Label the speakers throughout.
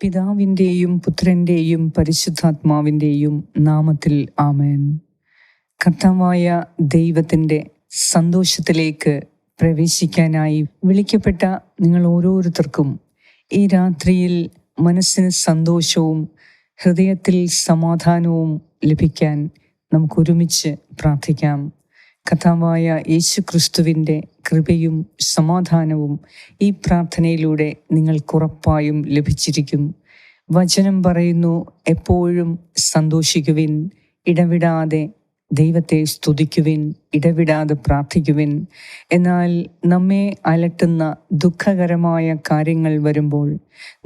Speaker 1: പിതാവിൻ്റെയും പുത്രൻ്റെയും പരിശുദ്ധാത്മാവിൻ്റെയും നാമത്തിൽ ആമേൻ. കർത്താവായ ദൈവത്തിൻ്റെ സന്തോഷത്തിലേക്ക് പ്രവേശിക്കാനായി വിളിക്കപ്പെട്ട നിങ്ങൾ ഓരോരുത്തർക്കും ഈ രാത്രിയിൽ മനസ്സിന് സന്തോഷവും ഹൃദയത്തിൽ സമാധാനവും ലഭിക്കാൻ നമുക്കൊരുമിച്ച് പ്രാർത്ഥിക്കാം. കർത്താവായ യേശുക്രിസ്തുവിൻ്റെ കൃപയും സമാധാനവും ഈ പ്രാർത്ഥനയിലൂടെ നിങ്ങൾക്കുറപ്പായും ലഭിച്ചിരിക്കും. വചനം പറയുന്നു, എപ്പോഴും സന്തോഷിക്കുവിൻ, ഇടവിടാതെ ദൈവത്തെ സ്തുതിക്കുവിൻ, ഇടവിടാതെ പ്രാർത്ഥിക്കുവിൻ. എന്നാൽ നമ്മെ അലട്ടുന്ന ദുഃഖകരമായ കാര്യങ്ങൾ വരുമ്പോൾ,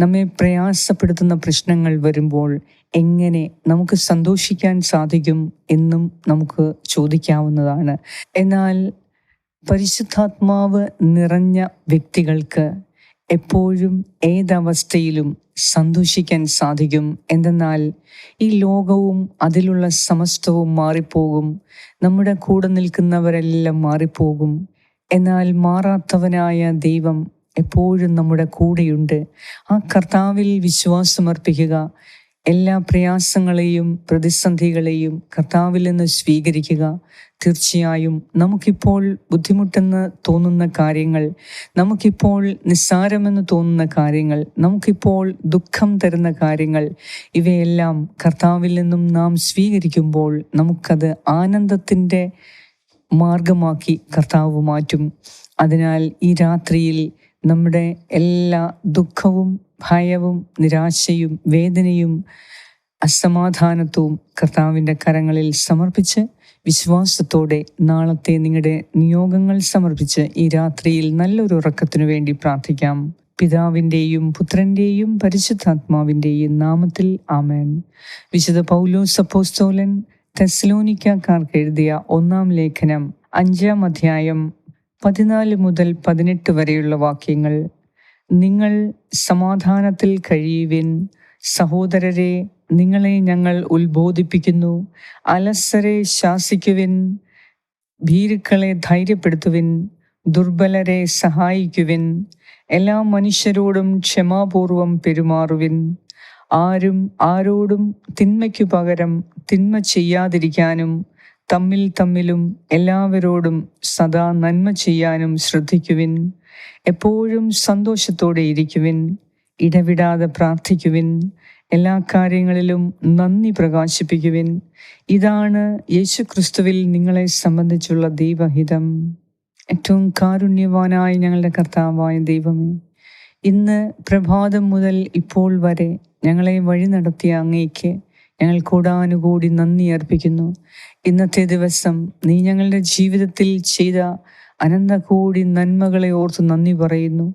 Speaker 1: നമ്മെ പ്രയാസപ്പെടുത്തുന്ന പ്രശ്നങ്ങൾ വരുമ്പോൾ എങ്ങനെ നമുക്ക് സന്തോഷിക്കാൻ സാധിക്കും എന്നും നമുക്ക് ചോദിക്കാവുന്നതാണ്. എന്നാൽ പരിശുദ്ധാത്മാവ് നിറഞ്ഞ വ്യക്തികൾക്ക് എപ്പോഴും ഏതവസ്ഥയിലും സന്തോഷിക്കാൻ സാധിക്കും. എന്തെന്നാൽ ഈ ലോകവും അതിലുള്ള സമസ്തവും മാറിപ്പോകും, നമ്മുടെ കൂടെ നിൽക്കുന്നവരെല്ലാം മാറിപ്പോകും. എന്നാൽ മാറാത്തവനായ ദൈവം എപ്പോഴും നമ്മുടെ കൂടെയുണ്ട്. ആ കർത്താവിൽ വിശ്വാസമർപ്പിക്കുക. എല്ലാ പ്രയാസങ്ങളെയും പ്രതിസന്ധികളെയും കർത്താവിൽ നിന്ന് സ്വീകരിക്കുക. തീർച്ചയായും നമുക്കിപ്പോൾ ബുദ്ധിമുട്ടെന്ന് തോന്നുന്ന കാര്യങ്ങൾ, നമുക്കിപ്പോൾ നിസ്സാരമെന്ന് തോന്നുന്ന കാര്യങ്ങൾ, നമുക്കിപ്പോൾ ദുഃഖം തരുന്ന കാര്യങ്ങൾ, ഇവയെല്ലാം കർത്താവിൽ നിന്നും നാം സ്വീകരിക്കുമ്പോൾ നമുക്കത് ആനന്ദത്തിൻ്റെ മാർഗമാക്കി കർത്താവ് മാറ്റും. അതിനാൽ ഈ രാത്രിയിൽ നമ്മുടെ എല്ലാ ദുഃഖവും ഭയവും നിരാശയും വേദനയും അസമാധാനത്വവും കർത്താവിൻ്റെ കരങ്ങളിൽ സമർപ്പിച്ച് വിശ്വാസത്തോടെ നാളത്തെ നിങ്ങളുടെ നിയോഗങ്ങൾ സമർപ്പിച്ച് ഈ രാത്രിയിൽ നല്ലൊരു ഉറക്കത്തിനു വേണ്ടി പ്രാർത്ഥിക്കാം. പിതാവിൻ്റെയും പുത്രൻ്റെയും പരിശുദ്ധാത്മാവിൻ്റെയും നാമത്തിൽ ആമേൻ. വിശുദ്ധ പൗലോസ് അപ്പോസ്തലൻ തെസ്സലോനിക്കക്കാർക്ക് എഴുതിയ 1-ാം ലേഖനം 5-ാം അധ്യായം 14 മുതൽ 18 വരെയുള്ള വാക്യങ്ങൾ. നിങ്ങൾ സമാധാനത്തിൽ കഴിയുവിൻ. സഹോദരരെ, നിങ്ങളെ ഞങ്ങൾ ഉത്ബോധിപ്പിക്കുന്നു. അലസരെ ശാസിക്കുവിൻ, ഭീരുക്കളെ ധൈര്യപ്പെടുത്തുവിൻ, ദുർബലരെ സഹായിക്കുവിൻ. എല്ലാ മനുഷ്യരോടും ക്ഷമാപൂർവം പെരുമാറുവിൻ. ആരും ആരോടും തിന്മയ്ക്കു പകരം തിന്മ ചെയ്യാതിരിക്കാനും തമ്മിലും എല്ലാവരോടും സദാ നന്മ ചെയ്യാനും ശ്രദ്ധിക്കുവിൻ. എപ്പോഴും സന്തോഷത്തോടെ ഇരിക്കുവിൻ, ഇടവിടാതെ പ്രാർത്ഥിക്കുവിൻ, എല്ലാ കാര്യങ്ങളിലും നന്ദി പ്രകാശിപ്പിക്കുവിൻ. ഇതാണ് യേശുക്രിസ്തുവിൽ നിങ്ങളെ സംബന്ധിച്ചുള്ള ദൈവഹിതം. ഏറ്റവും കാരുണ്യവാനായ ഞങ്ങളുടെ കർത്താവായ ദൈവമേ, ഇന്ന് പ്രഭാതം മുതൽ ഇപ്പോൾ വരെ ഞങ്ങളെ വഴി നടത്തിയ അങ്ങേക്ക് ഞങ്ങൾ കൂടാനുകൂടി നന്ദി അർപ്പിക്കുന്നു. ഇന്നത്തെ ദിവസം നീ ഞങ്ങളുടെ ജീവിതത്തിൽ ചെയ്ത അനന്തകോടി നന്മകളെ ഓർത്ത് നന്ദി പറയുന്നു.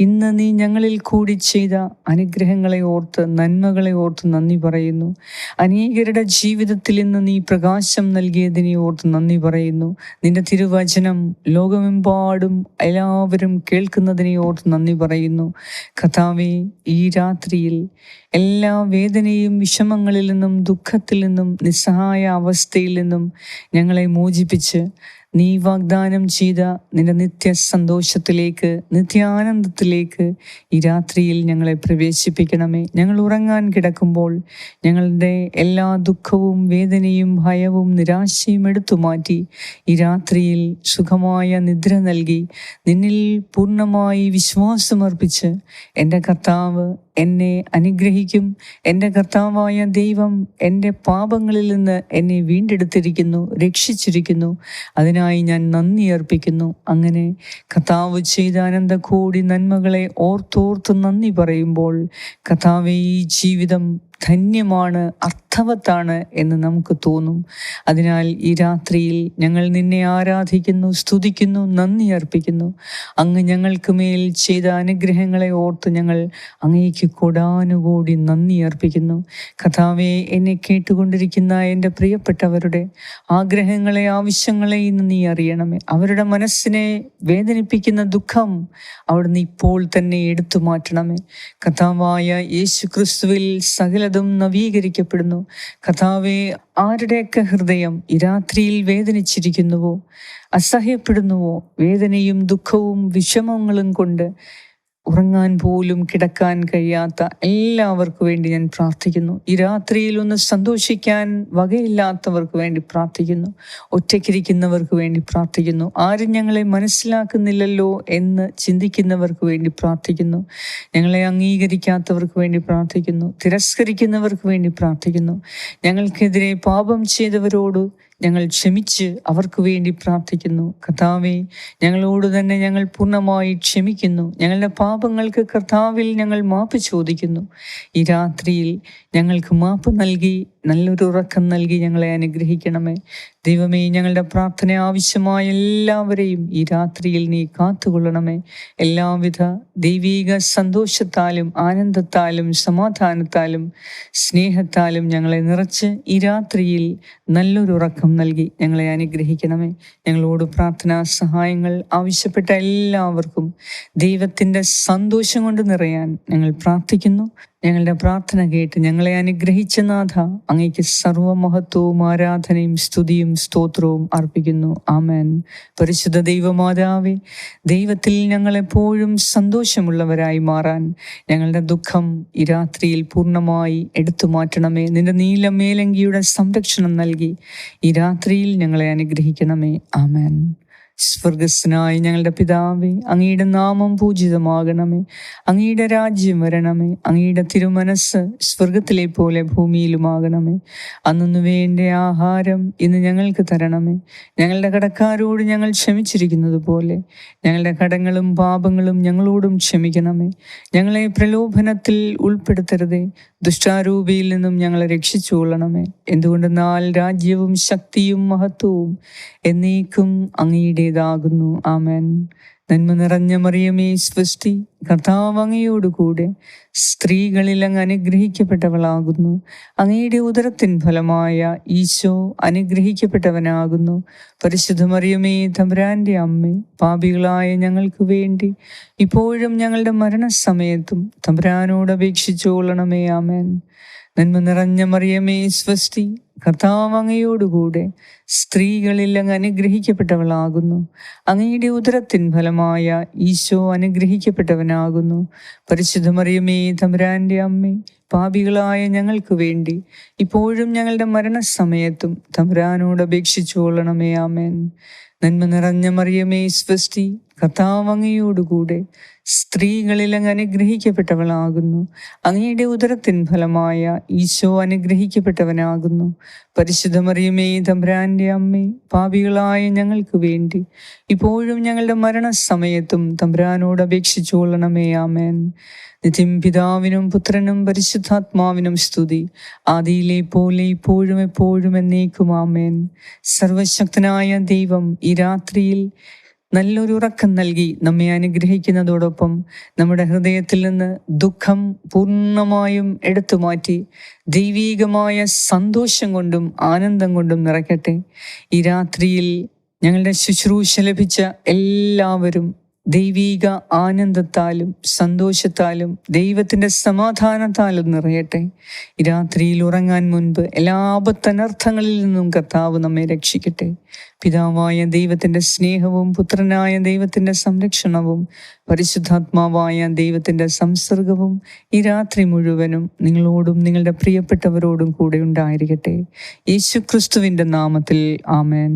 Speaker 1: ഇന്ന് നീ ഞങ്ങളിൽ കൂടി ചെയ്ത അനുഗ്രഹങ്ങളെ ഓർത്ത്, നന്മകളെ ഓർത്ത് നന്ദി പറയുന്നു. അനേകരുടെ ജീവിതത്തിൽ ഇന്ന് നീ പ്രകാശം നൽകിയതിനെ ഓർത്ത് നന്ദി പറയുന്നു. നിന്റെ തിരുവചനം ലോകമെമ്പാടും എല്ലാവരും കേൾക്കുന്നതിനെ ഓർത്ത് നന്ദി പറയുന്നു. കർത്താവേ, ഈ രാത്രിയിൽ എല്ലാ വേദനയും വിഷമങ്ങളിൽ നിന്നും ദുഃഖത്തിൽ നിന്നും നിസ്സഹായ അവസ്ഥയിൽ നിന്നും ഞങ്ങളെ മോചിപ്പിച്ച് നീ വാഗ്ദാനം ചെയ്ത നിന്റെ നിത്യ സന്തോഷത്തിലേക്ക്, നിത്യാനന്ദത്തിലേക്ക് ഈ രാത്രിയിൽ ഞങ്ങളെ പ്രവേശിപ്പിക്കണമേ. ഞങ്ങൾ ഉറങ്ങാൻ കിടക്കുമ്പോൾ ഞങ്ങളുടെ എല്ലാ ദുഃഖവും വേദനയും ഭയവും നിരാശയും എടുത്തു മാറ്റി ഈ രാത്രിയിൽ സുഖമായ നിദ്ര നൽകി നിന്നിൽ പൂർണ്ണമായി വിശ്വാസമർപ്പിച്ച് എൻ്റെ കർത്താവ് എന്നെ അനുഗ്രഹിക്കും. എൻ്റെ കർത്താവായ ദൈവം എൻ്റെ പാപങ്ങളിൽ നിന്ന് എന്നെ വീണ്ടെടുത്തിരിക്കുന്നു, രക്ഷിച്ചിരിക്കുന്നു. അതിനായി ഞാൻ നന്ദി അർപ്പിക്കുന്നു. അങ്ങനെ കർത്താവ് ചെയ്ത അനന്തകോടി നന്മകളെ ഓർത്തോർത്ത് നന്ദി പറയുമ്പോൾ കർത്താവേ, ഈ ജീവിതം ധന്യമാണ്, അർത്ഥവത്താണ് എന്ന് നമുക്ക് തോന്നും. അതിനാൽ ഈ രാത്രിയിൽ ഞങ്ങൾ നിന്നെ ആരാധിക്കുന്നു, സ്തുതിക്കുന്നു, നന്ദി അർപ്പിക്കുന്നു. അങ്ങ് ഞങ്ങൾക്ക് മേൽ ചെയ്ത അനുഗ്രഹങ്ങളെ ഓർത്ത് ഞങ്ങൾ അങ്ങേക്ക് കൊടാനുകൂടി നന്ദി അർപ്പിക്കുന്നു. കർത്താവേ, എന്നെ കേട്ടുകൊണ്ടിരിക്കുന്ന എൻ്റെ പ്രിയപ്പെട്ടവരുടെ ആഗ്രഹങ്ങളെ, ആവശ്യങ്ങളെ ഇന്ന് നീ അറിയണമേ. അവരുടെ മനസ്സിനെ വേദനിപ്പിക്കുന്ന ദുഃഖം അവിടുന്ന് ഇപ്പോൾ തന്നെ എടുത്തു മാറ്റണമേ. കർത്താവായ യേശുക്രിസ്തുവിൽ സകലതും നവീകരിക്കപ്പെടുന്നു. കർത്താവേ, ആരുടെയൊക്കെ ഹൃദയം ഈ രാത്രിയിൽ വേദനിച്ചിരിക്കുന്നുവോ, അസഹ്യപ്പെടുന്നുവോ, വേദനയും ദുഃഖവും വിഷമങ്ങളും കൊണ്ട് ഉറങ്ങാൻ പോലും കിടക്കാൻ കഴിയാത്ത എല്ലാവർക്കു വേണ്ടി ഞാൻ പ്രാർത്ഥിക്കുന്നു. ഈ രാത്രിയിൽ ഒന്ന് സന്തോഷിക്കാൻ വകയില്ലാത്തവർക്ക് വേണ്ടി പ്രാർത്ഥിക്കുന്നു. ഒറ്റയ്ക്കിരിക്കുന്നവർക്ക് വേണ്ടി പ്രാർത്ഥിക്കുന്നു. ആരും ഞങ്ങളെ മനസ്സിലാക്കുന്നില്ലല്ലോ എന്ന് ചിന്തിക്കുന്നവർക്ക് വേണ്ടി പ്രാർത്ഥിക്കുന്നു. ഞങ്ങളെ അംഗീകരിക്കാത്തവർക്ക് വേണ്ടി പ്രാർത്ഥിക്കുന്നു. തിരസ്കരിക്കുന്നവർക്ക് വേണ്ടി പ്രാർത്ഥിക്കുന്നു. ഞങ്ങൾക്കെതിരെ പാപം ചെയ്തവരോട് ഞങ്ങൾ ക്ഷമിച്ച് അവർക്ക് വേണ്ടി പ്രാർത്ഥിക്കുന്നു. കർത്താവേ, ഞങ്ങളോട് തന്നെ ഞങ്ങൾ പൂർണ്ണമായി ക്ഷമിക്കുന്നു. ഞങ്ങളുടെ പാപങ്ങൾക്ക് കർത്താവിൽ ഞങ്ങൾ മാപ്പ് ചോദിക്കുന്നു. ഈ രാത്രിയിൽ ഞങ്ങൾക്ക് മാപ്പ് നൽകി നല്ലൊരു ഉറക്കം നൽകി ഞങ്ങളെ അനുഗ്രഹിക്കണമേ. ദൈവമേ, ഞങ്ങളുടെ പ്രാർത്ഥന ആവശ്യമായ എല്ലാവരെയും ഈ രാത്രിയിൽ നീ കാത്തുകൊള്ളണമേ. എല്ലാവിധ ദൈവീക സന്തോഷത്താലും ആനന്ദത്താലും സമാധാനത്താലും സ്നേഹത്താലും ഞങ്ങളെ നിറച്ച് ഈ രാത്രിയിൽ നല്ലൊരു ഉറക്കം നൽകി ഞങ്ങളെ അനുഗ്രഹിക്കണമേ. ഞങ്ങളോട് പ്രാർത്ഥനാ സഹായങ്ങൾ ആവശ്യപ്പെട്ട എല്ലാവർക്കും ദൈവത്തിൻ്റെ സന്തോഷം കൊണ്ട് നിറയാൻ ഞങ്ങൾ പ്രാർത്ഥിക്കുന്നു. ഞങ്ങളുടെ പ്രാർത്ഥന കേട്ട് ഞങ്ങളെ അനുഗ്രഹിച്ച നാഥ, അങ്ങേക്ക് സർവമഹത്വവും ആരാധനയും സ്തുതിയും സ്തോത്രവും അർപ്പിക്കുന്നു. ആമേൻ. പരിശുദ്ധ ദൈവമാതാവേ, ദൈവത്തിൽ ഞങ്ങളെപ്പോഴും സന്തോഷമുള്ളവരായി മാറാൻ ഞങ്ങളുടെ ദുഃഖം ഈ രാത്രിയിൽ പൂർണ്ണമായി എടുത്തു മാറ്റണമേ. നിന്റെ നീല മേലങ്കിയുടെ സംരക്ഷണം നൽകി ഈ രാത്രിയിൽ ഞങ്ങളെ അനുഗ്രഹിക്കണമേ. ആമേൻ. സ്വർഗസ്നായ ഞങ്ങളുടെ പിതാവേ, അങ്ങയുടെ നാമം പൂജിതമാകണമേ. അങ്ങയുടെ രാജ്യം വരണമേ. അങ്ങയുടെ തിരുമനസ് സ്വർഗത്തിലെ പോലെ ഭൂമിയിലുമാകണമേ. അന്നു വേണ്ട ആഹാരം ഇന്ന് ഞങ്ങൾക്ക് തരണമേ. ഞങ്ങളുടെ കടക്കാരോട് ഞങ്ങൾ ക്ഷമിച്ചിരിക്കുന്നത് പോലെ ഞങ്ങളുടെ കടങ്ങളും പാപങ്ങളും ഞങ്ങളോടും ക്ഷമിക്കണമേ. ഞങ്ങളെ പ്രലോഭനത്തിൽ ഉൾപ്പെടുത്തരുതേ, ദുഷ്ടാരൂപിയിൽ നിന്നും ഞങ്ങളെ രക്ഷിച്ചുകൊള്ളണമേ. എന്തുകൊണ്ടെന്നാൽ രാജ്യവും ശക്തിയും മഹത്വവും എന്നേക്കും അങ്ങയുടേതാകുന്നു. ആമേൻ. നന്മ നിറഞ്ഞ മറിയമേ, സ്വസ്തി, കർത്താവ് അങ്ങയോടുകൂടെ സ്ത്രീകളിൽ അങ്ങ് അനുഗ്രഹിക്കപ്പെട്ടവളാകുന്നു. അങ്ങയുടെ ഉദരത്തിൻ ഫലമായ ഈശോ അനുഗ്രഹിക്കപ്പെട്ടവനാകുന്നു. പരിശുദ്ധ മറിയമേ, തമ്പുരാന്റെ അമ്മേ, പാപികളായ ഞങ്ങൾക്ക് വേണ്ടി ഇപ്പോഴും ഞങ്ങളുടെ മരണസമയത്തും തമ്പുരാനോട് അപേക്ഷിച്ചുകൊള്ളണമേ. ആമേൻ. നന്മ നിറഞ്ഞ മറിയമേ, സ്വസ്തി, കർത്താവ് അങ്ങയോടുകൂടെ സ്ത്രീകളിൽ അങ്ങ് അനുഗ്രഹിക്കപ്പെട്ടവളാകുന്നു. അങ്ങയുടെ ഉദരത്തിൻ ഫലമായ ഈശോ അനുഗ്രഹിക്കപ്പെട്ടവനാകുന്നു. പരിശുദ്ധ മറിയമേ, തമ്പുരാന്റെ അമ്മേ, പാപികളായ ഞങ്ങൾക്ക് വേണ്ടി ഇപ്പോഴും ഞങ്ങളുടെ മരണസമയത്തും തമ്പുരാനോട് അപേക്ഷിച്ചുകൊള്ളണമേ. ആമേൻ. നന്മ നിറഞ്ഞ മറിയമേ, സ്വസ്തി, കർത്താവ് അങ്ങയോടുകൂടെ സ്ത്രീകളിൽ അങ്ങ് അനുഗ്രഹിക്കപ്പെട്ടവളാകുന്നു. അങ്ങയുടെ ഉദരത്തിൻ ഫലമായ ഈശോ അനുഗ്രഹിക്കപ്പെട്ടവനാകുന്നു. പരിശുദ്ധ മറിയമേ, തമ്പുരാന്റെ അമ്മേ, പാപികളായ ഞങ്ങൾക്ക് വേണ്ടി ഇപ്പോഴും ഞങ്ങളുടെ മരണസമയത്തും തമ്പുരാനോട് അപേക്ഷിച്ചുകൊള്ളണമേ. ആമേൻ. നിത്യം പിതാവിനും പുത്രനും പരിശുദ്ധാത്മാവിനും സ്തുതി, ആദിയിലെ പോലെ ഇപ്പോഴും എപ്പോഴും എന്നേക്കും. ആമേൻ. സർവശക്തനായ ദൈവം ഈ രാത്രിയിൽ നല്ലൊരു ഉറക്കം നൽകി നമ്മെ അനുഗ്രഹിക്കുന്നതോടൊപ്പം നമ്മുടെ ഹൃദയത്തിൽ നിന്ന് ദുഃഖം പൂർണ്ണമായും എടുത്തു മാറ്റി ദൈവീകമായ സന്തോഷം കൊണ്ടും ആനന്ദം കൊണ്ടും നിറയ്ക്കട്ടെ. ഈ രാത്രിയിൽ ഞങ്ങളുടെ ശുശ്രൂഷ ലഭിച്ച എല്ലാവരും ദൈവീക ആനന്ദത്താലും സന്തോഷത്താലും ദൈവത്തിൻ്റെ സമാധാനത്താലും നിറയട്ടെ. ഈ രാത്രിയിൽ ഉറങ്ങാൻ മുൻപ് എല്ലാ ആപത്തനർത്ഥങ്ങളിൽ നിന്നും കർത്താവ് നമ്മെ രക്ഷിക്കട്ടെ. പിതാവായ ദൈവത്തിൻ്റെ സ്നേഹവും പുത്രനായ ദൈവത്തിൻ്റെ സംരക്ഷണവും പരിശുദ്ധാത്മാവായ ദൈവത്തിൻ്റെ സംസർഗവും ഈ രാത്രി മുഴുവനും നിങ്ങളോടും നിങ്ങളുടെ പ്രിയപ്പെട്ടവരോടും കൂടെ ഉണ്ടായിരിക്കട്ടെ. യേശു ക്രിസ്തുവിൻ്റെ നാമത്തിൽ. ആമേൻ.